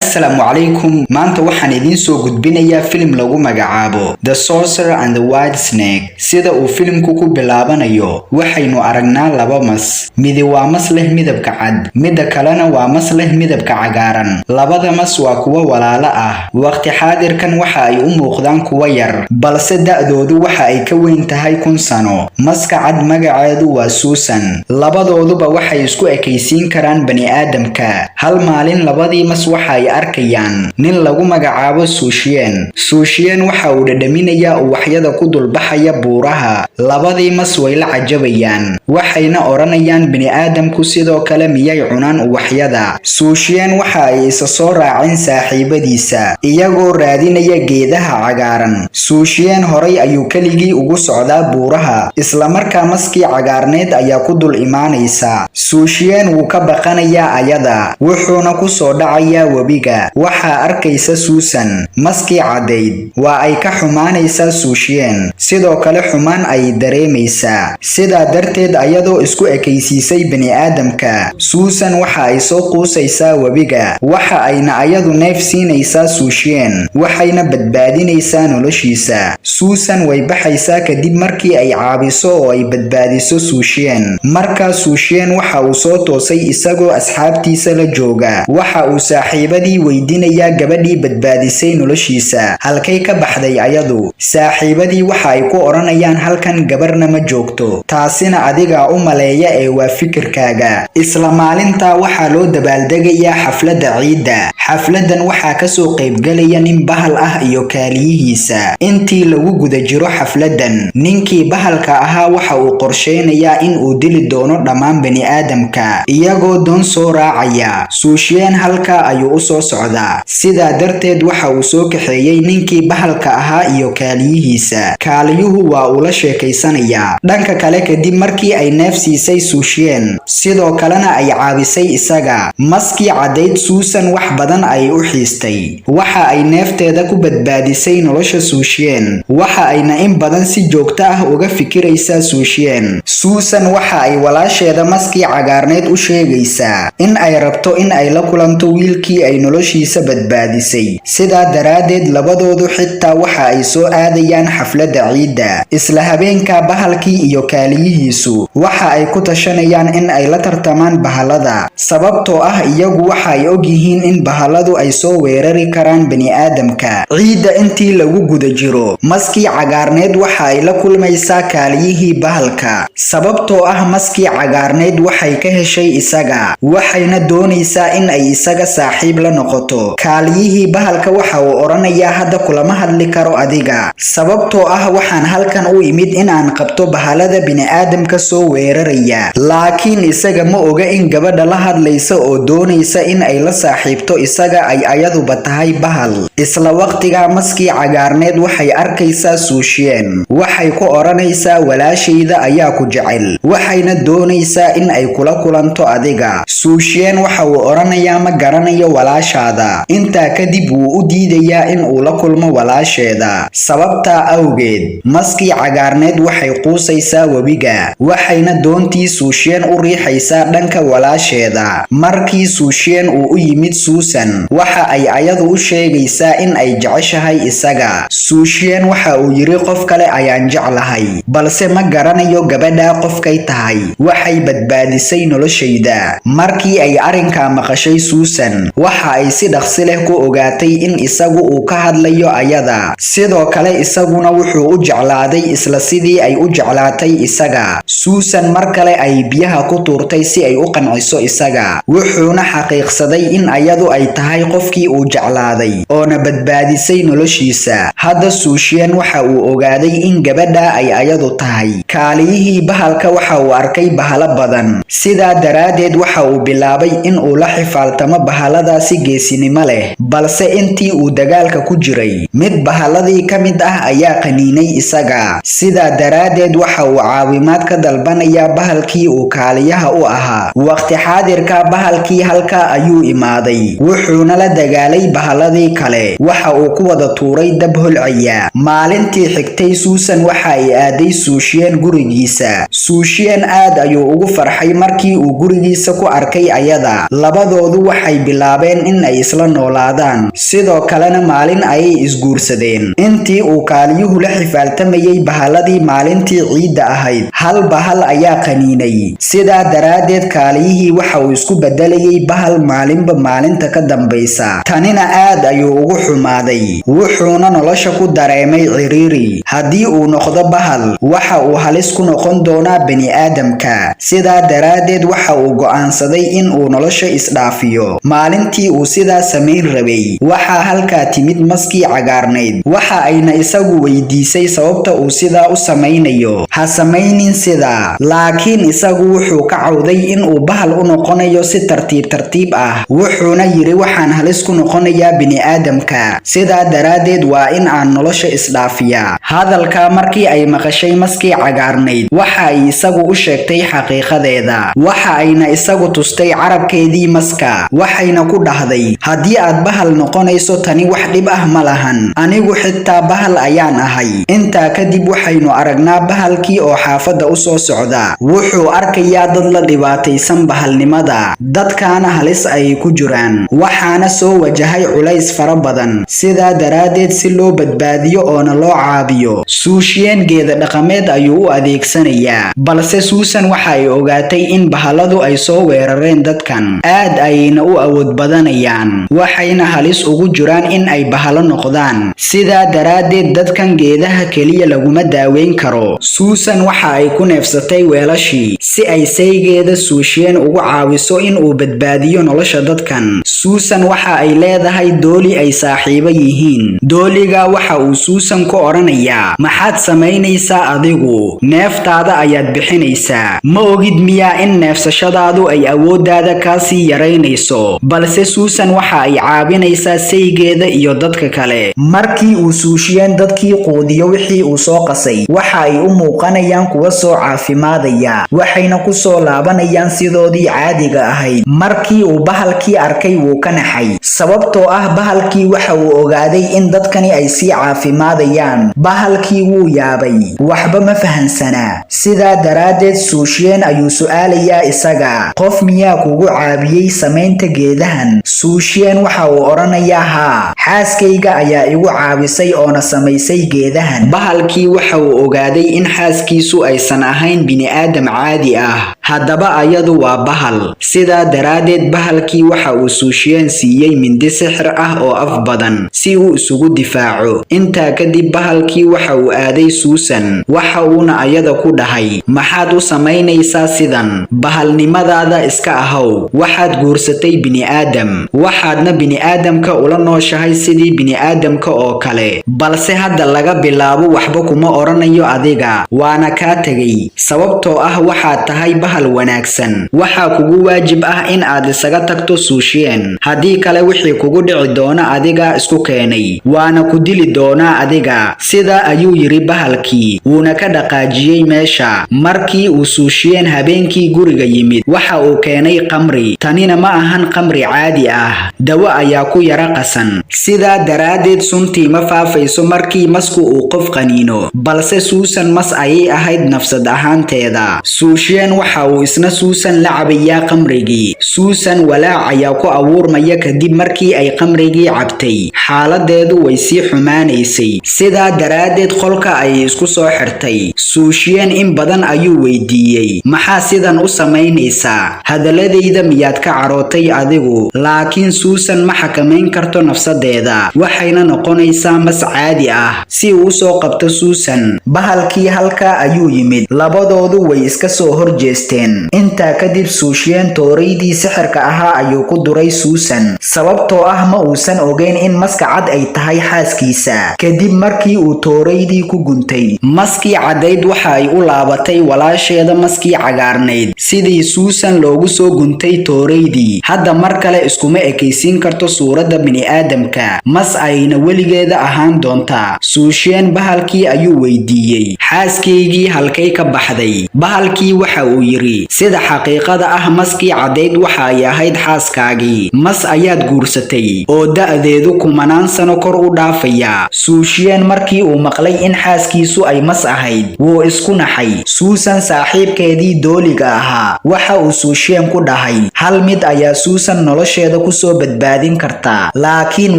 Assalamu alaikum. Maanta waxaan idiin soo gudbinayaa film lagu magacaabo The Sorcerer and the White Snake. Sida uu filmku ku bilaabanayo, waxaynu aragnaa laba mas. Midi waa mas leh midabka cad, midda kalena waa mas leh midabka cagaaran. Labada mas waa kuwa walaalo ah. Waqti xaadirkan waxa ay u muuqdaan kuwa yar, balse da'doodu waxa ay ka weyn tahay 1000 sano. Maska cad magaceedu waa Susan. Labadooduba waxay isku ekaysiin karaan bani aadamka. Hal maalin labadii mas waxa ay arkayaan nin lagu magacaabo Sushien. Sushien waxa uu dhadhaminayaa uwaxyada ku dulbaxaya buuraha. Labadii mas way la cajabayaan, waxayna oranayaan bani aadamku sidoo kale miyay cunaan uwaxyada. Sushien waxa ay isa soo raaceen saaxiibadiisa iyagoo raadinaya geedaha cagaaran. Sushien horay ayuu keligii ugu socdaa buuraha, isla markaa maskii cagaarneed ayaa ku dul imaanaysa. Sushien wuu ka baqanayaa ayada, wuxuuna ku soo dhacayaa webiga. Waxaa arkaysa Susan, maskii cadayd waa ay ka xumaanaysaa Sushien, sidoo kale xumaan ay dareemaysaa. Sidaa darteed ayadoo isku ekaysiisay bani aadamka, Susan waxa ay soo quusaysaa webiga. Waxa ayna ayadu neef siinaysaa Sushien, waxayna badbaadinaysaa noloshiisa. Susan way baxaysaa kadib markii ay caabiso oo ay badbaadiso Sushien. Markaa Sushien waxa uu soo toosay isagoo asxaabtiisa la jooga. Waxa uu saaxiibadii weydiinayaa gabadhii badbaadisay noloshiisa halkay ka baxday ayadu. Saaxiibadii waxa ay ku oranayaan halkan gabarna ma joogto, taasina adiga u maleeya ee waa fikirkaaga. Isla maalintaa waxaa loo dabaaldegayaa xafladda ciidda. Xafladan waxaa ka soo qaybgalaya nin bahal ah iyo kaaliyihiisa. Intii lagu guda jiro xafladan, ninkii bahalka ahaa waxa uu qorsheynayaa in uu dili doono dhammaan bani aadamka iyagoo doon soo raacaya. Sushien halka ayuu u soo socdaa, sidaa darteed waxa uu soo kaxeeyay ninkii bahalka ahaa iyo kaaliyihiisa. Kaaliyuhu waa uu la sheekaysanayaa. Dhanka kale kadib markii ay neef siisay Sushien, sidoo kalena ay caabisay isaga, maskii cadayd Susan wax badan ay u xiistay. Waxa ay neefteeda ku badbaadisay nolosha Sushien, waxa ayna in badan si joogto ah uga fikiraysaa Sushien. Susan waxa ay walaasheeda maskii cagaarneed u sheegaysaa in ay rabto in ay la kulanto wiilkii ay noloshiisa badbaadisay. Sidaa daraadeed labadoodu xitaa waxa ay soo aadayaan xafladda ciidda. Isla habeenka bahalkii iyo kaaliyihiisu waxa ay ku tashanayaan in ay la tartamaan bahalada, sababtoo ah iyagu waxa ay ogyihiin in bahaladu ay soo weerari karaan bani aadamka. Ciidda intii lagu guda jiro, maskii cagaarneed waxa ay la kulmaysaa kaaliyihii bahalka, sababtoo ah maskii cagaarneed waxay ka heshay isaga, waxayna doonaysaa in ay isaga saaxiib la noqoto. Kaaliyihii bahalka waxa uu oranayaa hadda kulama hadli karo adiga, sababtoo ah waxaan halkan u imid in aan qabto bahalada bini aadamka soo weeraraya. Laakiin isaga ma oga in gabadha la hadlaysa oo doonaysa in ay la saaxiibto isaga ay ayaduba tahay bahal. Isla waqtiga maskii cagaarneed waxay arkaysaa Sushien, waxay ku oranaysaa walaashayda ayaa ku jecel, waxayna doonaysaa in ay kula kulanto adiga. Sushien waxa uu oranayaa ma garanayo walaashaada. Intaa kadib wuu u diidayaa in uu la kulmo walaasheeda. Sababtaa awgeed, maskii cagaarneed waxay quusaysaa webiga, waxayna doontii Sushien u riixaysaa dhanka walaasheeda. Markii Sushien uu u yimid Susan, waxa ay ayadu u sheegaysaa in ay jeceshahay isaga. Sushien waxa uu yiri qof kale ayaan jeclahay, balse ma garanayo gabadha qofkay tahay. Waxay badbaadisay noloshayda. Markii ay arrinka maqashay Susan, waxa ay si dhaqsi leh ku ogaatay in isagu uu ka hadlayo ayada, sidoo kale isaguna wuxuu u jeclaaday isla sidii ay u jeclaatay isaga. Susan mar kale ay biyaha ku tuurtay si ay u qanciso isaga, wuxuuna xaqiiqsaday in ayadu ay tahay qofkii uu jeclaaday oona badbaadisay noloshiisa. Hadda Sushien waxa uu ogaaday in gabadha ay ayadu tahay. Kaaliyihii bahalka waxa uu arkay bahalo badan, sidaa daraadeed waxa uu bilaabay in uu la xifaaltamo bahaladaasi geesinimo leh. Balse intii uu dagaalka ku jiray, mid bahaladii ka mid ah ayaa qaniinay isaga. Sidaa daraadeed waxa uu caawimaad ka dalbanayaa bahalkii uu kaaliyaha u ahaa. Waqti xaadirka bahalkii halka ayuu imaaday, wuxuuna la dagaalay bahaladii kale. Waxa uu ku wada tuuray dab holcaya. Maalintii xigtay Susan waxa ay aaday Sushien gurigiisa. Sushien aad ayuu ugu farxay markii uu gurigiisa ku arkay ayada. Labadoodu waxay bilaabeen in in ay isla noolaadaan, sidoo kalena maalin ayay isguursadeen. intii uu kaaliyuhu la xifaaltamayay bahaladii maalintii ciidda ahayd, hal bahal ayaa qaniinay. sidaa daraaddeed kaaliyihii waxa uu isku bedelayay bahal maalinba maalinta ka dambaysa. tanina aad ayuu ugu xumaaday, wuxuuna nolosha ku dareemay ciriiri. haddii uu noqdo bahal, waxa uu halis ku noqon doonaa bini'aadamka. sidaa daraaddeed waxa uu go'aansaday in uu nolosha isdhaafiyo. maalintii uu sidaa samayn rabay, waxaa halkaa timid maskii cagaarnayd. waxa ayna isagu weydiisay sababta uu sidaa u samaynayo. ha samaynin sidaa. laakiin isagu wuxuu ka cawday in uu bahal u noqonayo si tartiib tartiib ah, wuxuuna yidhi waxaan halis ku noqonayaa bini'aadamka, sidaa daraaddeed waa in aan nolosha isdhaafiyaa. hadalkaa markii ay maqashay maskii cagaarnayd, waxa ay isagu u sheegtay xaqiiqadeeda. waxa ayna isagu tustay carabkeedii maska, waxayna ku dhahday, haddii aad bahal noqonayso tani wax dhib ah ma lahan, anigu xitaa bahal ayaan ahay. intaa kadib waxaynu aragnaa bahalkii oo xaafadda u soo socda. wuxuu arkayaa dad la dhibaataysan bahalnimada, dadkaana halis ayay ku jiraan, waxaana soo wajahay culays fara badan. sidaa daraaddeed si loo badbaadiyo oona loo caabiyo, suushiyeen geeda dhaqameed ayuu u adeegsanayaa. balse suusan waxa ay ogaatay in bahaladu ay soo weerareen dadkan, aad ayayna u awood badanayaan, waxayna halis ugu jiraan in ay bahalo noqdaan. sidaa daraaddeed dadkan geedaha keliya laguma daaweyn karo. suusan waxa ay ku neefsatay weelashii si ay saygeeda suushiyeen ugu caawiso in uu badbaadiyo nolosha dadkan. suusan waxa ay leedahay dooli ay saaxiibo yihiin. dooliga waxa uu suusan ku odhanayaa, maxaad samaynaysaa adigu? neeftaada ayaad bixinaysaa. ma ogid miyaa in neefsashadaadu ay awooddaada kaasii yaraynayso? balse suusan waxa ay caabinaysaa saygeeda iyo dadka kale. markii uu suushiyeen dadkii quudiyo wixii uu soo qasay, waxa ay u muuqanayaan kuwa soo caafimaadaya, waxayna ku soo laabanayaan sidoodii caadiga ahayd. markii uu bahalkii arkay wuu ka naxay, sababtoo ah bahalkii waxa uu ogaaday in dadkani ay sii caafimaadayaan. bahalkii wuu yaabay, waxba ma fahansanaa. sidaa daraaddeed suushiyeen ayuu su'aalayaa isaga, qof miyaa kugu caabiyey samaynta geedahan? suushiyeen waxa uu odhanayaa, haa, xaaskayga ayaa igu caabisay oona samaysay geedahan. bahalkii waxa uu ogaaday in xaaskiisu aysan ahayn bini'aadam caadi ah, haddaba ayadu waa bahal. sidaa daraaddeed bahalkii waxa uu suushiyeen siiyey mindi sixir ah oo af badan si uu isugu difaaco. intaa kadib bahalkii waxa uu aaday suusan, waxa uuna ayada ku dhahay, maxaad u samaynaysaa sidan? bahalnimadaada iska ahow, waxaad guursatay bini'aadam, waxaadna bini'aadamka ula nooshahay sidii bini'aadamka oo kale. balse hadda laga bilaabo waxba kuma odhanayo adiga, waana kaa tegay, sababtoo ah waxaad tahay bahal wanaagsan. waxaa kugu waajib ah in aad isaga tagto suushiyeen, haddii kale wixii kugu dhici doona adiga isku keenay, waana ku dili doonaa adiga. sidaa ayuu yidhi bahalkii, wuuna ka dhaqaajiyey meesha. markii uu suushiyeen habeenkii guriga yimid, waxa uu keenay qamri. tanina ma ahan qamri caadi ah, dawo ayaa ku yara qasan. sidaa daraaddeed suntii ma faafayso markii masku uu qof qaniino, balse suusan mas ayay ahayd nafsad ahaanteeda. suushiyeen waxa uu isna suusan la cabayaa qamrigii. suusan walaac ayaa ku abuurmaya kadib markii ay qamrigii cabtay, xaaladeedu way sii xumaanaysay. sidaa daraaddeed qolka ayay isku soo xirtay. suushiyeen in badan ayuu weydiiyey, maxaa sidan u samaynaysaa? hadaladayda miyaad ka carootay adigu? laakiin suusan ma xakamayn karto nafsadeeda, waxayna noqonaysaa mas caadi ah. si uu soo qabto suusan, bahalkii halkaa ayuu yimid. labadoodu way iska soo horjeesteen. intaa kadib suushiyeen tooraydii sixirka ahaa ayuu ku duray suusan, sababtoo ah ma uusan ogeyn in maska cad ay tahay xaaskiisa. kadib markii uu tooraydii ku guntay, maskii caddayd waxa ay u laabatay walaasheeda maskii cagaarnayd. sidii suusan loogu soo guntay tooraydii, hadda mar kale iskuma ekaysiin karto suuradda bini'aadamka, mas ayna weligeeda ahaan doontaa. suushiyeen bahalkii ayuu weydiiyey, xaaskaygii halkay ka baxday? bahalkii waxa uu yidhi, sida xaqiiqada ah maskii caddayd waxa ay ahayd xaaskaagii. mas ayaad guursatay oo da'deedu kumanaan sano kor u dhaafaya. suushiyeen markii uu maqlay in xaaskiisu ay mas ahayd, wuu isku naxay. suusan saaxiibkeedii dooliga ahaa waxa uu suushiyeen ku dhahay, hal mid ayaa suusan nolosheeda nolosheeda ku soo badbaadin kartaa, laakiin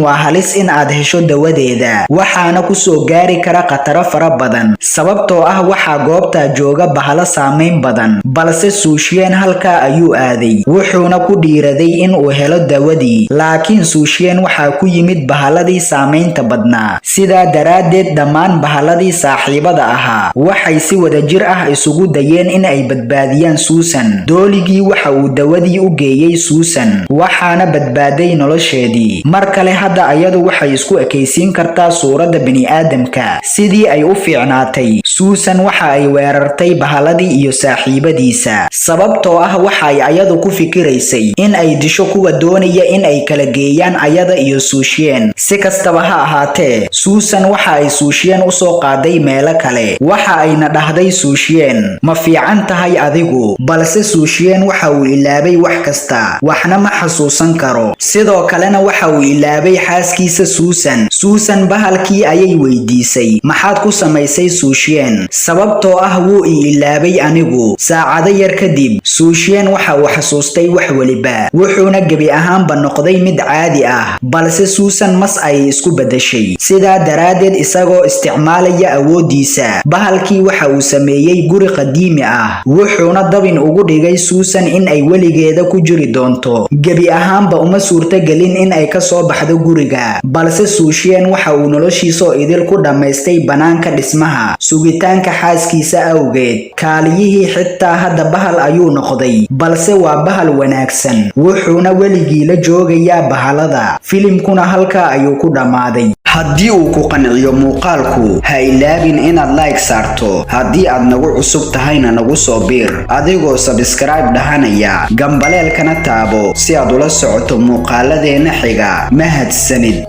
waa halis in aad hesho dawadeeda, waxaana ku soo gaari kara khataro fara badan sababtoo ah waxaa goobta jooga bahalo saameyn badan. Balse Suushien halkaa ayuu aaday, wuxuuna ku dhiiraday in uu helo dawadii, laakiin Suushien waxaa ku yimid bahaladii saameynta badnaa. Sidaa daraaddeed dhammaan bahaladii saaxiibada ahaa waxay si wadajir ah isugu dayeen in ay badbaadiyaan Susan. Dooligii waxa uu dawadii u geeyey Susan, waxaana badbaaday nolosheedii. Mar kale hadda ayadu waxay isku ekaysiin kartaa suuradda bini'aadamka. Sidii ay u fiicnaatay, Susan waxa ay weerartay bahaladii iyo saaxiibadiisa, sababtoo ah waxay ayadu ku fikiraysay in ay disho kuwa doonaya in ay kala geeyaan ayada iyo Suushien. Si kastaba ha ahaatee, Susan waxa ay Suushien u soo qaaday meelo kale. Waxa ayna dhahday Suushien, ma fiican tahay adigu? Balse Suushien waxa uu ilaabay wax kasta, waxna ma xasuusan karo. Sidoo kalena waxa uu ilaabay xaaskiisa Susan. Susan bahalkii ayay weydiisay, maxaad ku samaysay Suushien? Sababtoo ah wuu i ilaabay anigu. Saacado yar kadib, Suushien waxa uu xasuustay wax waliba, wuxuuna gebi ahaanba noqday mid caadi ah. Balse Susan mas ay isku bedeshay. Sidaa daraaddeed isagoo isticmaalaya awoodiisa, bahalkii waxa uu sameeyey guri qadiimi ah, wuxuuna dabin ugu dhigay Susan in ay weligeeda ku jiri doonto. Gebi ahaanba uma suurtagelin in ay ka soo baxdo guriga, balse Suushien waxa uu noloshiisoo idil ku dhammaystay banaanka dhismaha sugitaanka xaaskiisa awgeed. Kaaliyihii xitaa hadda bahal ayuu noqday, balse waa bahal wanaagsan, wuxuuna weligii la joogayaa bahalada. Filimkuna halkaa ayuu ku dhammaaday. haddii uu ku qanciyo muuqaalku, ha ilaabin inaad like saarto. Haddii aad nagu cusub tahayna nagu soo biir adigoo subscribe dhahanaya, gambaleelkana taabo si aad ula socoto muuqaaladeena xiga. Mahadsanid.